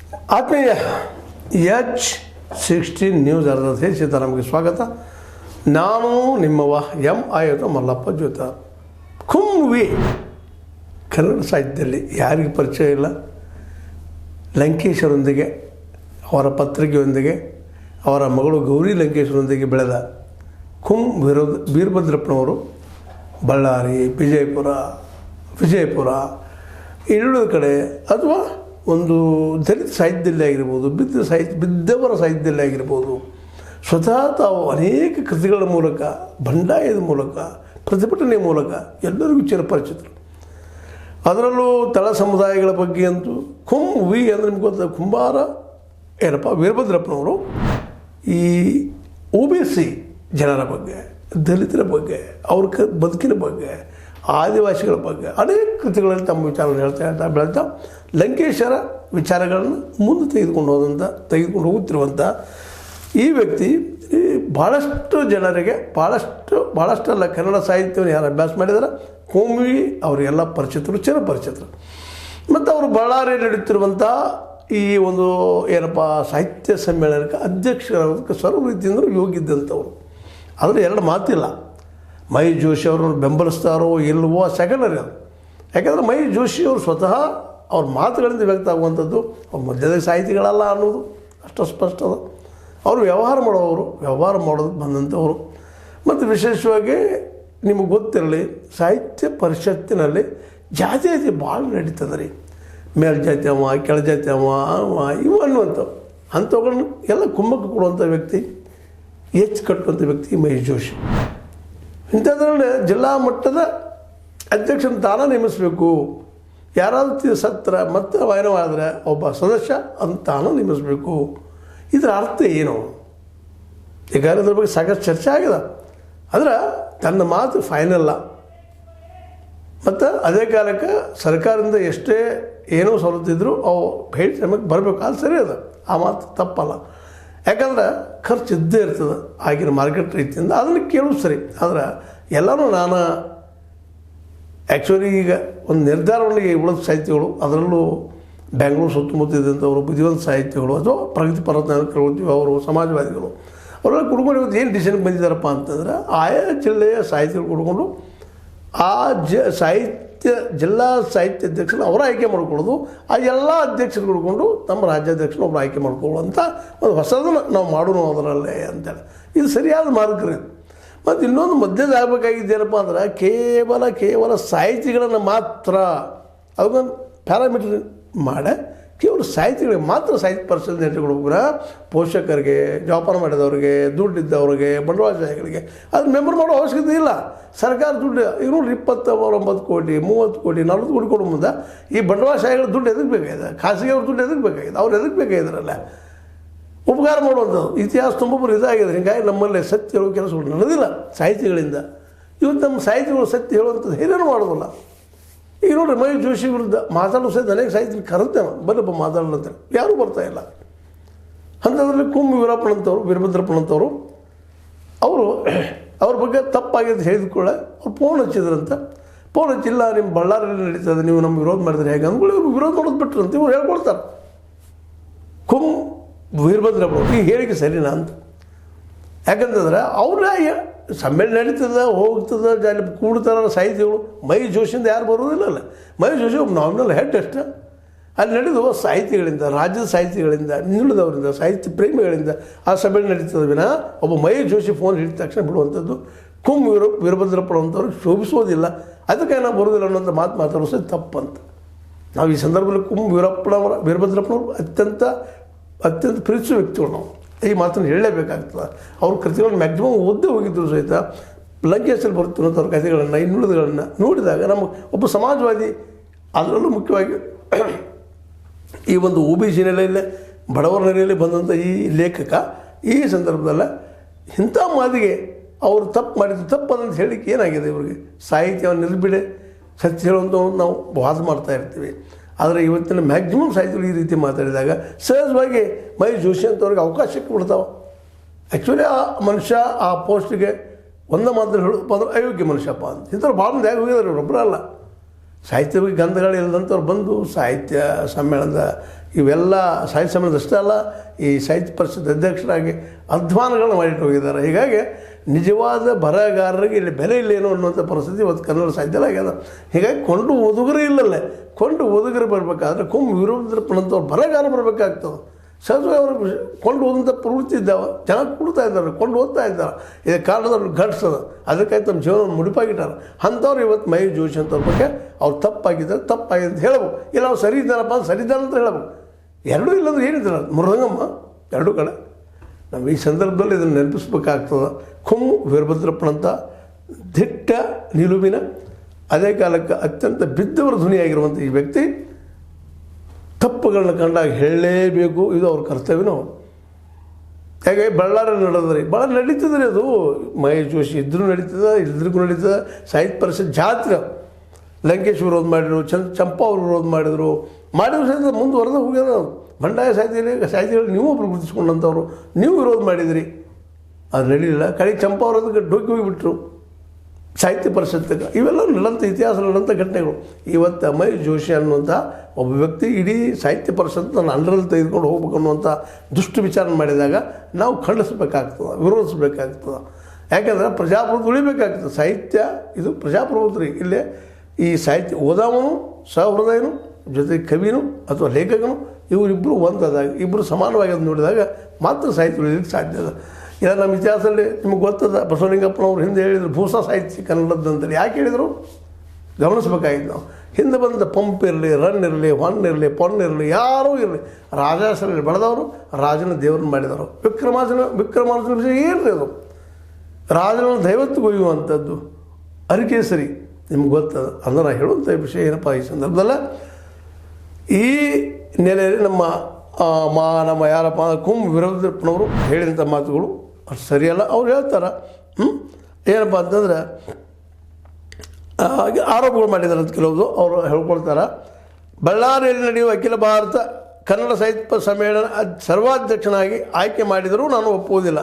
ಆತ್ಮೀಯ H16 news ಅರ್ಧತೆ ಸೀತಾರಾಮ್ಗೆ ಸ್ವಾಗತ. ನಾನು ನಿಮ್ಮವ M.I. ಮಲ್ಲಪ್ಪ ಜೋತ. ಕುಂವಿ ಕನ್ನಡ ಸಾಹಿತ್ಯದಲ್ಲಿ ಯಾರಿಗೆ ಪರಿಚಯ ಇಲ್ಲ? ಲಂಕೇಶರೊಂದಿಗೆ, ಅವರ ಪತ್ರಿಕೆಯೊಂದಿಗೆ, ಅವರ ಮಗಳು ಗೌರಿ ಲಂಕೇಶರೊಂದಿಗೆ ಬೆಳೆದ ವೀರಭದ್ರಪ್ಪನವರು ಬಳ್ಳಾರಿ, ವಿಜಯಪುರ ಇನ್ನುಳಿದ ಕಡೆ ಅಥವಾ ಒಂದು ದಲಿತ ಸಾಹಿತ್ಯದಲ್ಲಿ ಆಗಿರ್ಬೋದು, ಬಿದ್ದವರ ಸಾಹಿತ್ಯದಲ್ಲಿ ಆಗಿರ್ಬೋದು, ಸ್ವತಃ ತಾವು ಅನೇಕ ಕೃತಿಗಳ ಮೂಲಕ, ಬಂಡಾಯದ ಮೂಲಕ, ಪ್ರತಿಭಟನೆ ಮೂಲಕ ಎಲ್ಲರಿಗೂ ಚಿರಪರಿಚಿತರು. ಅದರಲ್ಲೂ ತಳ ಸಮುದಾಯಗಳ ಬಗ್ಗೆ ಅಂತೂ ಕುಂವಿ ಅಂದರೆ ನಿಮ್ಗೆ ಗೊತ್ತ, ಕುಂಬಾರ ವೀರಭದ್ರಪ್ಪನವರು ಈ OBC ಜನರ ಬಗ್ಗೆ, ದಲಿತರ ಬಗ್ಗೆ, ಅವ್ರ ಬದುಕಿನ ಬಗ್ಗೆ, ಆದಿವಾಸಿಗಳ ಬಗ್ಗೆ ಅನೇಕ ಕೃತಿಗಳಲ್ಲಿ ತಮ್ಮ ವಿಚಾರವನ್ನು ಹೇಳ್ತಾ ಬೆಳೆತಾ ಲಂಕೇಶರ ವಿಚಾರಗಳನ್ನು ಮುಂದೆ ತೆಗೆದುಕೊಂಡು ಹೋಗುತ್ತಿರುವಂಥ ಈ ವ್ಯಕ್ತಿ ಭಾಳಷ್ಟು ಜನರಿಗೆ ಭಾಳಷ್ಟಲ್ಲ ಕನ್ನಡ ಸಾಹಿತ್ಯವನ್ನು ಯಾರು ಅಭ್ಯಾಸ ಮಾಡಿದಾರೆ ಕುಂವಿ ಅವರಿಗೆಲ್ಲ ಚಿರಪರಿಚಿತರು. ಮತ್ತು ಅವರು ಬಳ್ಳಾರಿಯಲ್ಲಿ ನಡೆಯುತ್ತಿರುವಂಥ ಈ ಒಂದು ಸಾಹಿತ್ಯ ಸಮ್ಮೇಳನಕ್ಕೆ ಅಧ್ಯಕ್ಷರಾಗೋದಕ್ಕೆ ಸರ್ವ ರೀತಿಯಿಂದ ಯೋಗ್ಯಿದ್ದಂಥವ್ರು. ಆದರೆ ಎರಡು ಮಾತಿಲ್ಲ, ಮಹೇಶ್ ಜೋಶಿ ಅವ್ರನ್ನ ಬೆಂಬಲಿಸ್ತಾರೋ ಇಲ್ಲವೋ ಸೆಕೆಂಡರಿ ಅದು. ಯಾಕೆಂದರೆ ಮಹೇಶ್ ಜೋಶಿ ಅವರು ಸ್ವತಃ ಅವ್ರ ಮಾತುಗಳಿಂದ ವ್ಯಕ್ತ ಆಗುವಂಥದ್ದು, ಅವ್ರ ಮಧ್ಯದ ಸಾಹಿತಿಗಳಲ್ಲ ಅನ್ನೋದು ಅಷ್ಟು ಸ್ಪಷ್ಟ ಅದ. ಅವರು ವ್ಯವಹಾರ ಮಾಡೋದು ಬಂದಂಥವ್ರು. ಮತ್ತು ವಿಶೇಷವಾಗಿ ನಿಮಗೆ ಗೊತ್ತಿರಲಿ, ಸಾಹಿತ್ಯ ಪರಿಷತ್ತಿನಲ್ಲಿ ಜಾತಿ ಭಾಳ ನಡೀತದೆ ರೀ. ಮೇಲ್ಜಾತಿ ಅವ, ಕೆಳಜಾತಿ ಅವ ಇವು ಅನ್ನುವಂಥವು ಅಂಥವುಗಳನ್ನ ಎಲ್ಲ ಕುಮ್ಮಕ್ಕೆ ಕೊಡುವಂಥ ವ್ಯಕ್ತಿ, ಕಟ್ಟುವಂಥ ವ್ಯಕ್ತಿ ಮಹೇಶ್ ಜೋಶಿ. ಇಂಥದ್ರಲ್ಲಿ ಜಿಲ್ಲಾ ಮಟ್ಟದ ಅಧ್ಯಕ್ಷನ ತಾನೇ ನೇಮಿಸಬೇಕು. ಯಾರಾದರೂ ಸತ್ರ ಮತ್ತು ವಾಯನವಾದರೆ ಒಬ್ಬ ಸದಸ್ಯ ಅಂತ ತಾನೇ ನೇಮಿಸಬೇಕು. ಇದರ ಅರ್ಥ ಏನು? ಈಗಾಗಲೇ ಅದ್ರ ಬಗ್ಗೆ ಸಾಕಷ್ಟು ಚರ್ಚೆ ಆಗಿದೆ. ಆದರೆ ತನ್ನ ಮಾತು ಫೈನಲ್ಲ. ಮತ್ತು ಅದೇ ಕಾಲಕ್ಕೆ ಸರ್ಕಾರದಿಂದ ಎಷ್ಟೇ ಏನೋ ಸವಲತ್ತಿದ್ರು ಅವು ಭೇಟಿ ನಮಗೆ ಬರಬೇಕು, ಅದು ಸರಿ ಅದ, ಆ ಮಾತು ತಪ್ಪಲ್ಲ. ಯಾಕಂದ್ರೆ ಖರ್ಚು ಇದ್ದೇ ಇರ್ತದೆ ಆಗಿನ ಮಾರ್ಕೆಟ್ ರೀತಿಯಿಂದ, ಅದನ್ನು ಕೇಳೋದು ಸರಿ. ಆದರೆ ಎಲ್ಲನೂ ನಾನು ಆ್ಯಕ್ಚುಲಿ ಈಗ ಒಂದು ನಿರ್ಧಾರವನ್ನು ಉಳಿದ ಸಾಹಿತ್ಯಗಳು, ಅದರಲ್ಲೂ ಬೆಂಗಳೂರು ಸುತ್ತಮುತ್ತ ಇದ್ದಂಥವರು ಬುದ್ಧಿವಂತ ಸಾಹಿತ್ಯಗಳು ಅಥವಾ ಪ್ರಗತಿಪರ ಹೇಳ್ತೀವಿ, ಅವರು ಸಮಾಜವಾದಿಗಳು ಅವರೆಲ್ಲ ಕುಡ್ಕೊಂಡು ಇವತ್ತು ಏನು ಡಿಸಿಷನ್ಗೆ ಬಂದಿದ್ದಾರಪ್ಪ ಅಂತಂದ್ರೆ, ಆಯಾ ಜಿಲ್ಲೆಯ ಸಾಹಿತ್ಯಗಳು ಕುಡ್ಕೊಂಡು ಆ ಜಿಲ್ಲಾ ಸಾಹಿತ್ಯ ಅಧ್ಯಕ್ಷರು ಅವರ ಆಯ್ಕೆ ಮಾಡ್ಕೊಳ್ಳೋದು, ಆ ಎಲ್ಲ ಅಧ್ಯಕ್ಷರು ಕುಡ್ಕೊಂಡು ತಮ್ಮ ರಾಜ್ಯಾಧ್ಯಕ್ಷರು ಒಬ್ಬರು ಆಯ್ಕೆ ಮಾಡ್ಕೊಳ್ಳುವಂಥ ಒಂದು ಹೊಸದನ್ನು ನಾವು ಮಾಡೋಣ ಅದರಲ್ಲೇ ಅಂತೇಳಿ. ಇದು ಸರಿಯಾದ ಮಾರ್ಗರಿ. ಮತ್ತು ಇನ್ನೊಂದು ಮಧ್ಯದಾಗಬೇಕಾಗಿದ್ದೇನಪ್ಪ ಅಂದ್ರೆ, ಕೇವಲ ಸಾಹಿತಿಗಳನ್ನು ಮಾತ್ರ ಅದಕ್ಕೊಂದು ಪ್ಯಾರಾಮೀಟರ್ ಮಾಡಿ ಕೇವಲ ಸಾಹಿತಿಗಳಿಗೆ ಮಾತ್ರ ಸಾಹಿತ್ಯ ಪರಿಷತ್ ನೆಟ್ಟುಕೊಡ್ಬೇಕಂದ್ರೆ, ಪೋಷಕರಿಗೆ, ಜೋಪಾನ ಮಾಡಿದವ್ರಿಗೆ, ದುಡ್ಡಿದ್ದವ್ರಿಗೆ, ಬಂಡವಾಳಶಾಹಿಗಳಿಗೆ ಅದು ಮೆಂಬರ್ ಮಾಡೋ ಅವಶ್ಯಕತೆ ಇಲ್ಲ. ಸರ್ಕಾರ ದುಡ್ಡು ಈಗ ನೋಡಿ 29 ಕೋಟಿ 30 ಕೋಟಿ 40 ಕೋಟಿ ಕೊಡೋ ಮುಂದೆ ಈ ಬಂಡವಾಳಶಾಹಿಗಳ ದುಡ್ಡು ಎದಕ್ಕೆ ಬೇಕಾಗಿದೆ? ಖಾಸಗಿಯವ್ರ ದುಡ್ಡು ಎದಕ್ಕೆ ಬೇಕಾಗಿದೆ? ಅವ್ರು ಎದಕ್ಕೆ ಬೇಕಾಗಿದ್ರಲ್ಲ ಉಪಕಾರ ಮಾಡುವಂಥದ್ದು. ಇತಿಹಾಸ ತುಂಬೊಬ್ಬರು ಇದಾಗಿದೆ. ಹೀಗಾಗಿ ನಮ್ಮಲ್ಲಿ ಸತ್ಯ ಹೇಳೋ ಕೆಲಸಗಳು ನಡೆದಿಲ್ಲ ಸಾಹಿತಿಗಳಿಂದ. ಇವತ್ತು ನಮ್ಮ ಸಾಹಿತಿಗಳು ಸತ್ಯ ಹೇಳುವಂಥದ್ದು ಏನೇನು ಮಾಡೋದಿಲ್ಲ. ಈಗ ನೋಡಿರಿ, ಮಹೇಶ್ ಜೋಶಿ ವಿರುದ್ಧ ಮಾತಾಡೋ ಸಹಿತ ಅನೇಕ ಸಾಹಿತ್ಯ ಕರೆತೇವೆ, ಬಲ್ಲಪ್ಪ ಮಾತಾಡೋಂತೇಳಿ ಯಾರೂ ಬರ್ತಾಯಿಲ್ಲ. ಅಂಥದ್ರಲ್ಲಿ ವೀರಭದ್ರಪ್ಪನಂಥವ್ರು ಅವ್ರ ಬಗ್ಗೆ ತಪ್ಪಾಗಿದ್ದು ಹೇಳಿದ್ಕೊಳ್ಳೆ ಅವ್ರು ಫೋನ್ ಹಚ್ಚಿದ್ರಂತ. ಫೋನ್ ಹಚ್ಚಿಲ್ಲ, ನಿಮ್ಮ ಬಳ್ಳಾರಿಯಲ್ಲಿ ನಡೀತದೆ, ನೀವು ನಮ್ಮ ವಿರೋಧ ಮಾಡಿದ್ರೆ ಹೇಗೆ ಅಂದ್ಕೊಳ್ಳಿ, ಇವರು ವಿರೋಧ ಮಾಡೋದು ಬಿಟ್ಟರಂತ ಇವ್ರು ಹೇಳ್ಕೊಳ್ತಾರೆ. ವೀರಭದ್ರಪ್ಪನವ್ರು ಈ ಹೇಳಿಕೆ ಸರಿನಾ ಅಂತ. ಯಾಕಂತಂದ್ರೆ ಅವ್ರ ಸಮ್ಮೇಳನ ನಡೀತದೆ, ಹೋಗ್ತದೆ, ಅಲ್ಲಿ ಕೂಡ್ತಾರ ಸಾಹಿತಿಗಳು. ಮಹೇಶ್ ಜೋಶಿಯಿಂದ ಯಾರು ಬರೋದಿಲ್ಲಲ್ಲ. ಮಹೇಶ್ ಜೋಶಿ ಒಬ್ಬ ನಾಮಿನಲ್ ಹೆಡ್ ಅಷ್ಟೇ. ಅಲ್ಲಿ ನಡೆದು ಸಾಹಿತಿಗಳಿಂದ, ರಾಜ್ಯದ ಸಾಹಿತಿಗಳಿಂದ, ಇನ್ನುಳಿದವರಿಂದ, ಸಾಹಿತ್ಯ ಪ್ರೇಮಿಗಳಿಂದ ಆ ಸಮ್ಮೇಳನ ನಡೀತದೆ ವಿನಃ ಒಬ್ಬ ಮಹೇಶ್ ಜೋಶಿ ಫೋನ್ ಹಿಡಿದ ತಕ್ಷಣ ಬಿಡುವಂಥದ್ದು ವೀರಭದ್ರಪ್ಪನಂಥವ್ರು ಶೋಭಿಸೋದಿಲ್ಲ. ಅದಕ್ಕೆ ನಾವು ಬರೋದಿಲ್ಲ ಅನ್ನೋಂಥ ಮಾತಾಡೋದು ತಪ್ಪಂತ. ನಾವು ಈ ಸಂದರ್ಭದಲ್ಲಿ ವೀರಭದ್ರಪ್ಪನವರು ಅತ್ಯಂತ ಪ್ರೀತಿಸುವ ವ್ಯಕ್ತಿಗಳು. ನಾವು ಈ ಮಾತನ್ನು ಹೇಳಲೇಬೇಕಾಗ್ತದೆ. ಅವ್ರ ಕೃತಿಗಳನ್ನು ಮ್ಯಾಕ್ಸಿಮಮ್ ಓದ್ದೇ ಹೋಗಿದ್ರು ಸಹಿತ ಲಂಕೇಶಲ್ಲಿ ಬರ್ತಿರೋಂಥ ಅವ್ರ ಕಥೆಗಳನ್ನು, ಇನ್ನುಳಿದಗಳನ್ನು ನೋಡಿದಾಗ ನಮಗೆ ಒಬ್ಬ ಸಮಾಜವಾದಿ, ಅದರಲ್ಲೂ ಮುಖ್ಯವಾಗಿ ಈ ಒಂದು OBC ನೆಲೆಯಲ್ಲೇ ಬಡವರ ನೆಲೆಯಲ್ಲಿ ಬಂದಂಥ ಈ ಲೇಖಕ ಈ ಸಂದರ್ಭದಲ್ಲ ಇಂಥ ಮಾತಿಗೆ ಅವರು ತಪ್ಪು ಅಂತ ಹೇಳಿಕ್ಕೆ ಏನಾಗಿದೆ ಇವ್ರಿಗೆ? ಸಾಹಿತ್ಯವನ್ನು ನಿರ್ಬಿಡೆ ಸತ್ಯ ಹೇಳುವಂಥವ್ರು ನಾವು ವಾದ ಮಾಡ್ತಾ ಇರ್ತೀವಿ. ಆದರೆ ಇವತ್ತಿನ ಮ್ಯಾಕ್ಸಿಮಮ್ ಸಾಹಿತ್ಯಗಳು ಈ ರೀತಿ ಮಾತಾಡಿದಾಗ ಸಹಜವಾಗಿ ಮಹೇಶ್ ಜೋಶಿ ಅಂತವ್ರಿಗೆ ಅವಕಾಶ ಸಿಕ್ಕಿಬಿಡ್ತಾವೆ. ಆ್ಯಕ್ಚುಲಿ ಆ ಮನುಷ್ಯ ಆ ಪೋಸ್ಟಿಗೆ ಒಂದು ಮಾತ್ರ ಹೇಳೋದಪ್ಪ ಅಂದ್ರೆ ಅಯೋಗ್ಯ ಮನುಷ್ಯಪ್ಪ ಅಂತ. ಇಂಥವ್ರು ಭಾಳ ಮಂದಿ ಹೋಗಿದ್ದಾರೆ, ಒಬ್ಬರಲ್ಲ. ಸಾಹಿತ್ಯ ಬಗ್ಗೆ ಗಂಧಗಳಿಲ್ಲದಂಥವ್ರು ಬಂದು ಸಾಹಿತ್ಯ ಸಮ್ಮೇಳನದ ಇವೆಲ್ಲ ಸಾಹಿತ್ಯ ಸಮ್ಮೇಳನದಷ್ಟೇ ಅಲ್ಲ, ಈ ಸಾಹಿತ್ಯ ಪರಿಷತ್ ಅಧ್ಯಕ್ಷರಾಗಿ ಅಧ್ವಾನಗಳನ್ನ ಮಾಡಿಟ್ಟು ಹೋಗಿದ್ದಾರೆ. ಹೀಗಾಗಿ ನಿಜವಾದ ಬರಹಗಾರರಿಗೆ ಇಲ್ಲಿ ಬೆಲೆ ಇಲ್ಲೇನೋ ಅನ್ನುವಂಥ ಪರಿಸ್ಥಿತಿ ಇವತ್ತು ಕನ್ನಡ ಸಾಹಿತ್ಯದಲ್ಲಿ ಆಗ್ಯದ. ಹೀಗಾಗಿ ಕೊಂಡು ಓದುಗರೇ ಇಲ್ಲಲ್ಲೇ, ಕೊಂಡು ಓದುಗರು ಬರಬೇಕಾದ್ರೆ ವೀರಭದ್ರಪ್ಪನಂಥವ್ರು ಬರಹಗಾರ ಬರಬೇಕಾಗ್ತದೆ. ಸಹಜವಾಗಿ ಅವರು ಕೊಂಡು ಓದಂಥ ಪ್ರವೃತ್ತಿ ಇದ್ದಾವೆ, ಜನ ಕೊಡ್ತಾ ಇದ್ದಾರೆ, ಕೊಂಡು ಓದ್ತಾ ಇದ್ದಾರೆ. ಇದಕ್ಕೆ ಕಾರಣದವ್ರು ಘಟಿಸದ, ಅದಕ್ಕಾಗಿ ತಮ್ಮ ಜೀವನವನ್ನು ಮುಡಿಪಾಗಿಟ್ಟಾರೆ. ಅಂಥವ್ರು ಇವತ್ತು ಮಹೇಶ್ ಜೋಶಿ ಅಂಥವ್ರ ಬಗ್ಗೆ ಅವ್ರು ತಪ್ಪಾಗಿದೆ ಅಂತ ಹೇಳ್ಬೇಕು, ಇಲ್ಲ ಅವ್ರು ಸರಿ ಇದ್ದಾರಪ್ಪ ಅಂತ ಸರಿ ಇದ್ದಾನೆ ಅಂತ ಹೇಳ್ಬೇಕು. ಎರಡೂ ಇಲ್ಲಾಂದ್ರೆ ಏನಿದ್ದಾರೆ ಮೃದಂಗಮ್ಮ ಎರಡೂ ಕಡೆ. ನಾವು ಈ ಸಂದರ್ಭದಲ್ಲಿ ಇದನ್ನು ನೆನಪಿಸ್ಬೇಕಾಗ್ತದೆ. ವೀರಭದ್ರಪ್ಪನಂಥ ದಿಟ್ಟ ನಿಲುವಿನ, ಅದೇ ಕಾಲಕ್ಕೆ ಅತ್ಯಂತ ಬಿದ್ದವರ ಧ್ವನಿಯಾಗಿರುವಂಥ ಈ ವ್ಯಕ್ತಿ ತಪ್ಪುಗಳನ್ನ ಕಂಡಾಗ ಹೇಳಲೇಬೇಕು, ಇದು ಅವ್ರ ಕರ್ತವ್ಯನೂ. ಹಾಗೆ ಬಳ್ಳಾರಿ ನಡೆದ್ರಿ, ಭಾಳ ನಡೀತದ್ರಿ ಅದು. ಮಹೇಶ್ ಜೋಶಿ ಇದ್ರೂ ನಡೀತದೆ, ಇದ್ರಿಗೂ ನಡೀತದೆ. ಸಾಹಿತ್ಯ ಪರಿಷತ್ ಜಾತ್ರೆ ಲಂಕೇಶ್ ವಿರೋಧ ಮಾಡಿದರು, ಚಂಪಾ ಅವರು ವಿರೋಧ ಮಾಡಿದರು ಸಹಿತ ಮುಂದುವರೆದ ಹೋಗ್ಯದ. ಬಂಡಾಯ ಸಾಹಿತಿಗಳು ನೀವು ಒಬ್ರು ಗುರುತಿಸ್ಕೊಂಡಂಥವ್ರು, ನೀವು ವಿರೋಧ ಮಾಡಿದಿರಿ, ಅದು ನಡೀಲಿಲ್ಲ. ಕಡೆಗೆ ಚಂಪಾ ಅವರದಕ್ಕೆ ಡೊಕ್ಕಿ ಹೋಗಿಬಿಟ್ರು ಸಾಹಿತ್ಯ ಪರಿಷತ್ತಿಗೆ. ಇವೆಲ್ಲ ನಡೆದಂಥ ಇತಿಹಾಸ ನಡೆದಂಥ ಘಟನೆಗಳು. ಇವತ್ತು ಮಹೇಶ್ ಜೋಶಿ ಅನ್ನುವಂಥ ಒಬ್ಬ ವ್ಯಕ್ತಿ ಇಡೀ ಸಾಹಿತ್ಯ ಪರಿಷತ್ತನ್ನು ಅಂಡರಲ್ಲಿ ತೆಗೆದುಕೊಂಡು ಹೋಗ್ಬೇಕು ಅನ್ನುವಂಥ ದುಷ್ಟು ವಿಚಾರ ಮಾಡಿದಾಗ ನಾವು ಖಂಡಿಸ್ಬೇಕಾಗ್ತದೆ, ವಿರೋಧಿಸ್ಬೇಕಾಗ್ತದೆ. ಯಾಕೆಂದ್ರೆ ಪ್ರಜಾಪ್ರಭುತ್ವ ಉಳಿಬೇಕಾಗ್ತದೆ. ಸಾಹಿತ್ಯ ಇದು ಪ್ರಜಾಪ್ರಭುತ್ವ ರೀ. ಇಲ್ಲೇ ಈ ಸಾಹಿತ್ಯ ಓದಾವನು ಸಹೃದಯನು ಜೊತೆಗೆ ಕವಿನು ಅಥವಾ ಲೇಖಕನು ಇವರಿಬ್ಬರು ಒಂದಾದಾಗ, ಇಬ್ಬರು ಸಮಾನವಾಗಿ ಅದು ನೋಡಿದಾಗ ಮಾತ್ರ ಸಾಹಿತ್ಯ ಉಳಿಲಿಕ್ಕೆ ಸಾಧ್ಯ ಅದ. ಇಲ್ಲ ನಮ್ಮ ಇತಿಹಾಸದಲ್ಲಿ ನಿಮಗೆ ಗೊತ್ತದ, ಬಸವಲಿಂಗಪ್ಪನವ್ರು ಹಿಂದೆ ಹೇಳಿದರು ಭೂಸ ಸಾಹಿತ್ಯ ಕನ್ನಡದಂತೇಳಿ. ಯಾಕೆ ಹೇಳಿದರು ಗಮನಿಸ್ಬೇಕಾಗಿತ್ತು ನಾವು. ಹಿಂದೆ ಬಂದ ಪಂಪ್ ಇರಲಿ, ರನ್ ಇರಲಿ, ಹೊನ್ ಇರಲಿ, ಪೊನ್ ಇರಲಿ, ಯಾರೂ ಇರಲಿ, ರಾಜಾಸರಲ್ಲಿ ಬೆಳೆದವರು, ರಾಜನ ದೇವ್ರನ್ನ ಮಾಡಿದವರು. ವಿಕ್ರಮಾರ್ಜುನ ವಿಷಯ ಏನು ರೀ ಅದು? ರಾಜನನ್ನು ದೈವತ್ತು ಒಯ್ಯುವಂಥದ್ದು ಅರಿಕೇಸರಿ ನಿಮ್ಗೆ ಗೊತ್ತದ. ಅಂದ್ರೆ ಹೇಳುವಂಥ ವಿಷಯ ಏನಪ್ಪ ಈ ಸಂದರ್ಭದಲ್ಲ, ಈ ನೆಲೆಯಲ್ಲಿ ನಮ್ಮ ಯಾರಪ್ಪ ವೀರಭದ್ರಪ್ಪನವರು ಹೇಳಿದಂಥ ಮಾತುಗಳು ಅದು ಸರಿಯಲ್ಲ. ಅವ್ರು ಹೇಳ್ತಾರೆ ಏನಪ್ಪ ಅಂತಂದ್ರೆ ಆರೋಪಗಳು ಮಾಡಿದ್ದಾರೆ ಅಂತ ಕೆಲವುದು ಅವರು ಹೇಳ್ಕೊಳ್ತಾರೆ. ಬಳ್ಳಾರಿಯಲ್ಲಿ ನಡೆಯುವ ಅಖಿಲ ಭಾರತ ಕನ್ನಡ ಸಾಹಿತ್ಯ ಸಮ್ಮೇಳನ ಸರ್ವಾಧ್ಯಕ್ಷನಾಗಿ ಆಯ್ಕೆ ಮಾಡಿದರೂ ನಾನು ಒಪ್ಪುವುದಿಲ್ಲ,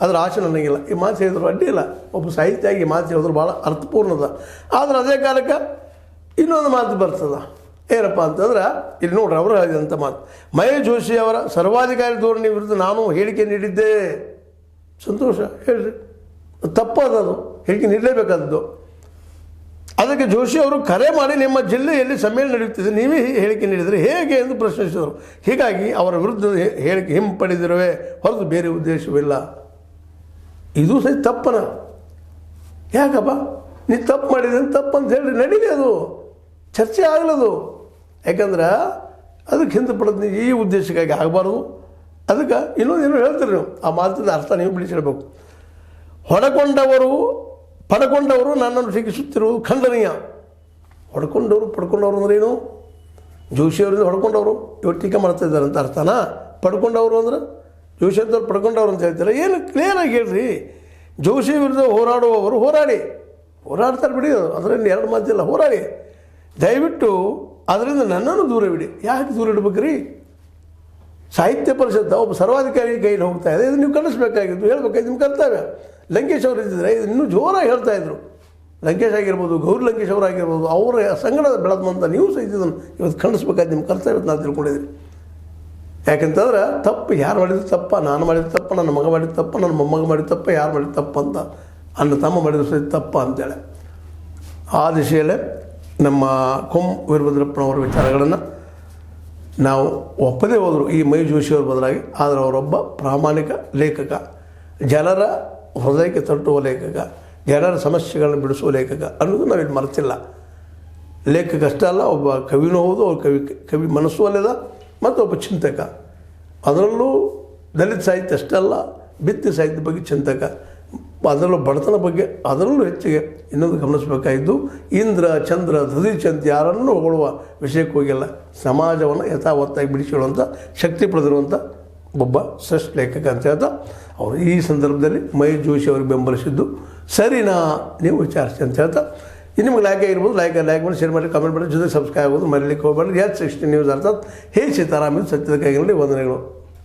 ಅದರ ಆಸೆ ನನಗಿಲ್ಲ. ಈ ಮಾತು ಹೇಳಿದ್ರು ಅಡ್ಡಿ ಇಲ್ಲ, ಒಬ್ಬ ಸಾಹಿತ್ಯವಾಗಿ ಮಾತು ಹೇಳಿದ್ರು ಭಾಳ ಅರ್ಥಪೂರ್ಣದ. ಆದರೆ ಅದೇ ಕಾಲಕ್ಕೆ ಇನ್ನೊಂದು ಮಾತು ಬರ್ತದೆ. ಏನಪ್ಪ ಅಂತಂದ್ರೆ ಇಲ್ಲಿ ನೋಡ್ರಿ ಅವರು ಹೇಳಿದಂಥ ಮಾತು, ಮಹೇಶ್ ಜೋಶಿ ಅವರ ಸರ್ವಾಧಿಕಾರಿ ಧೋರಣೆ ವಿರುದ್ಧ ನಾನು ಹೇಳಿಕೆ ನೀಡಿದ್ದೆ. ಸಂತೋಷ, ಹೇಳ್ರಿ, ತಪ್ಪದದು, ಹೇಳಿಕೆ ನೀಡಲೇಬೇಕಾದದ್ದು. ಅದಕ್ಕೆ ಜೋಶಿ ಅವರು ಕರೆ ಮಾಡಿ ನಿಮ್ಮ ಜಿಲ್ಲೆಯಲ್ಲಿ ಸಮ್ಮೇಳನ ನಡೆಯುತ್ತಿದೆ, ನೀವೇ ಹೇಳಿಕೆ ನೀಡಿದರೆ ಹೇಗೆ ಎಂದು ಪ್ರಶ್ನಿಸಿದರು. ಹೀಗಾಗಿ ಅವರ ವಿರುದ್ಧ ಹೇಳಿಕೆ ಹಿಂಪಡೆದಿರುವೆ ಹೊರತು ಬೇರೆ ಉದ್ದೇಶವಿಲ್ಲ. ಇದು ಸಹ ತಪ್ಪನ. ಯಾಕಪ್ಪ ನೀ ತಪ್ಪು ಮಾಡಿದೆ ತಪ್ಪು ಅಂತ ಹೇಳ್ರಿ, ನಡೀಲಿ, ಅದು ಚರ್ಚೆ ಆಗಲದು. ಯಾಕಂದ್ರೆ ಅದಕ್ಕೆ ಹಿಂದೆ ಪಡೆದು ಈ ಉದ್ದೇಶಕ್ಕಾಗಿ ಆಗಬಾರ್ದು. ಅದಕ್ಕೆ ಇನ್ನೊಂದೇನು ಹೇಳ್ತೀರಿ ನೀವು, ಆ ಮಾತಿನ ಅರ್ಥ ನೀವು ಬಿಡಿಸಿಡಬೇಕು. ಪಡ್ಕೊಂಡವರು ನನ್ನನ್ನು ಟೀಕಿಸುತ್ತಿರುವುದು ಖಂಡನೀಯ. ಪಡ್ಕೊಂಡವರು ಅಂದ್ರೆ ಏನು? ಜೋಶಿಯವರಿಂದ ಹೊಡ್ಕೊಂಡವರು ಇವರು ಟೀಕೆ ಮಾಡ್ತಾ ಇದ್ದಾರೆ ಅಂತ ಅರ್ಥನಾ? ಪಡ್ಕೊಂಡವರು ಅಂದ್ರೆ ಜೋಶಿ ಅಂತವ್ರು ಪಡ್ಕೊಂಡವ್ರು ಅಂತ ಹೇಳ್ತಾರೆ. ಏನು ಕ್ಲಿಯರಾಗಿ ಹೇಳ್ರಿ. ಜೋಶಿ ವಿರುದ್ಧ ಹೋರಾಡುವವರು ಹೋರಾಡ್ತಾರೆ ಬಿಡಿ, ಅದರಲ್ಲಿ ಎರಡು ಮಾತಿಲ್ಲ, ಹೋರಾಡಿ. ದಯವಿಟ್ಟು ಅದರಿಂದ ನನ್ನನ್ನು ದೂರ ಬಿಡಿ. ಯಾಕೆ ದೂರ ಇಡಬೇಕ್ರಿ? ಸಾಹಿತ್ಯ ಪರಿಷತ್ತು ಒಬ್ಬ ಸರ್ವಾಧಿಕಾರಿ ಕೈಯಲ್ಲಿ ಹೋಗ್ತಾ ಇದೆ, ಇದು ನೀವು ಕಲಿಸ್ಬೇಕಾಗಿತ್ತು, ಹೇಳ್ಬೇಕಾಯ್ತು, ನಿಮ್ಮ ಕರ್ತವ್ಯ. ಲಂಕೇಶ್ ಅವರು ಇದ್ದಿದ್ರೆ ಇದು ಇನ್ನೂ ಜೋರಾಗಿ ಹೇಳ್ತಾಯಿದ್ರು. ಲಂಕೇಶ್ ಆಗಿರ್ಬೋದು, ಗೌರಿ ಲಂಕೇಶ್ ಅವರಾಗಿರ್ಬೋದು, ಅವರ ಸಂಗಡ ಬೆಳೆದಂಥ ನೀವು ಸಹ ಇದನ್ನು ಇವತ್ತು ಖಂಡಿಸ್ಬೇಕಾಯ್ತು, ನಿಮ್ಮ ಕರ್ತವ್ಯ ನಾನು ತಿಳ್ಕೊಂಡಿದ್ದೀನಿ. ಯಾಕೆಂತಂದ್ರೆ ತಪ್ಪು ಯಾರು ಮಾಡಿದ್ರು ತಪ್ಪ, ನಾನು ಮಾಡಿದ ತಪ್ಪ, ನನ್ನ ಮಗ ಮಾಡಿದ ತಪ್ಪ, ನನ್ನ ಮೊಮ್ಮಗ ಮಾಡಿದ ತಪ್ಪ, ಯಾರು ಮಾಡಿದ ತಪ್ಪ ಅಂತ, ಅಣ್ಣ ತಮ್ಮ ಮಾಡಿದ್ರು ಸಹ ತಪ್ಪ ಅಂತೇಳಿ ಆ ದಿಶೆಯಲ್ಲೇ ನಮ್ಮ ವೀರಭದ್ರಪ್ಪನವರ ವಿಚಾರಗಳನ್ನು ನಾವು ಒಪ್ಪದೇ ಹೋದರು ಈ ಮಹೇಶ್ ಜೋಶಿಯವ್ರ ಬದಲಾಗಿ. ಆದರೆ ಅವರೊಬ್ಬ ಪ್ರಾಮಾಣಿಕ ಲೇಖಕ, ಜನರ ಹೃದಯಕ್ಕೆ ತಟ್ಟುವ ಲೇಖಕ, ಜನರ ಸಮಸ್ಯೆಗಳನ್ನು ಬಿಡಿಸುವ ಲೇಖಕ ಅನ್ನೋದು ನಾವಿಲ್ಲಿ ಮರೆತಿಲ್ಲ. ಲೇಖಕ ಅಷ್ಟೇ ಅಲ್ಲ, ಒಬ್ಬ ಕವಿನೂ ಹೌದು, ಅವ್ರ ಕವಿ ಮನಸ್ಸು ಅಲ್ಲದ, ಮತ್ತು ಒಬ್ಬ ಚಿಂತಕ. ಅದರಲ್ಲೂ ದಲಿತ ಸಾಹಿತ್ಯ ಅಷ್ಟೇ ಅಲ್ಲ, ಬಿತ್ತಿ ಸಾಹಿತ್ಯ ಬಗ್ಗೆ ಚಿಂತಕ, ಅದರಲ್ಲೂ ಬಡತನ ಬಗ್ಗೆ ಅದರಲ್ಲೂ ಹೆಚ್ಚಿಗೆ ಇನ್ನೊಂದು ಗಮನಿಸಬೇಕಾಗಿದ್ದು, ಇಂದ್ರ ಚಂದ್ರ ಧೃತಿಚಂದ್ ಯಾರನ್ನೂ ಹೊಗಳುವ ವಿಷಯಕ್ಕೆ ಹೋಗಿಲ್ಲ. ಸಮಾಜವನ್ನು ಯಥಾವತ್ತಾಗಿ ಬಿಡಿಸಿಕೊಳ್ಳುವಂಥ ಶಕ್ತಿ ಪಡೆದಿರುವಂಥ ಒಬ್ಬ ಶ್ರೇಷ್ಠ ಲೇಖಕ ಅಂತ ಹೇಳ್ತಾ ಅವರು ಈ ಸಂದರ್ಭದಲ್ಲಿ ಮಹೇಶ್ ಜೋಶಿ ಅವ್ರಿಗೆ ಬೆಂಬಲಿಸಿದ್ದು ಸರಿನಾ ನೀವು ವಿಚಾರಿಸಿ ಅಂತ ಹೇಳ್ತಾ, ನಿಮ್ಗೆ ಲೈಕ್ ಆಗಿರ್ಬೋದು, ಲೈಕ್ ಮಾಡಿ, ಶೇರ್ ಮಾಡಿ, ಕಮೆಂಟ್ ಮಾಡಿ, ಜೊತೆಗೆ ಸಬ್ಸ್ಕ್ರೈಬ್ ಆಗೋದು ಮರೀಲಿಕ್ಕೆ ಹೋಗಬೇಡಿ. H60 ನ್ಯೂಸ್ ಅರ್ಥಾತ್ ಹೇ ಸೀತಾರಾಮ ಸತ್ಯದ ಕೈಗಳಲ್ಲಿ ವಂದನೆಗಳು.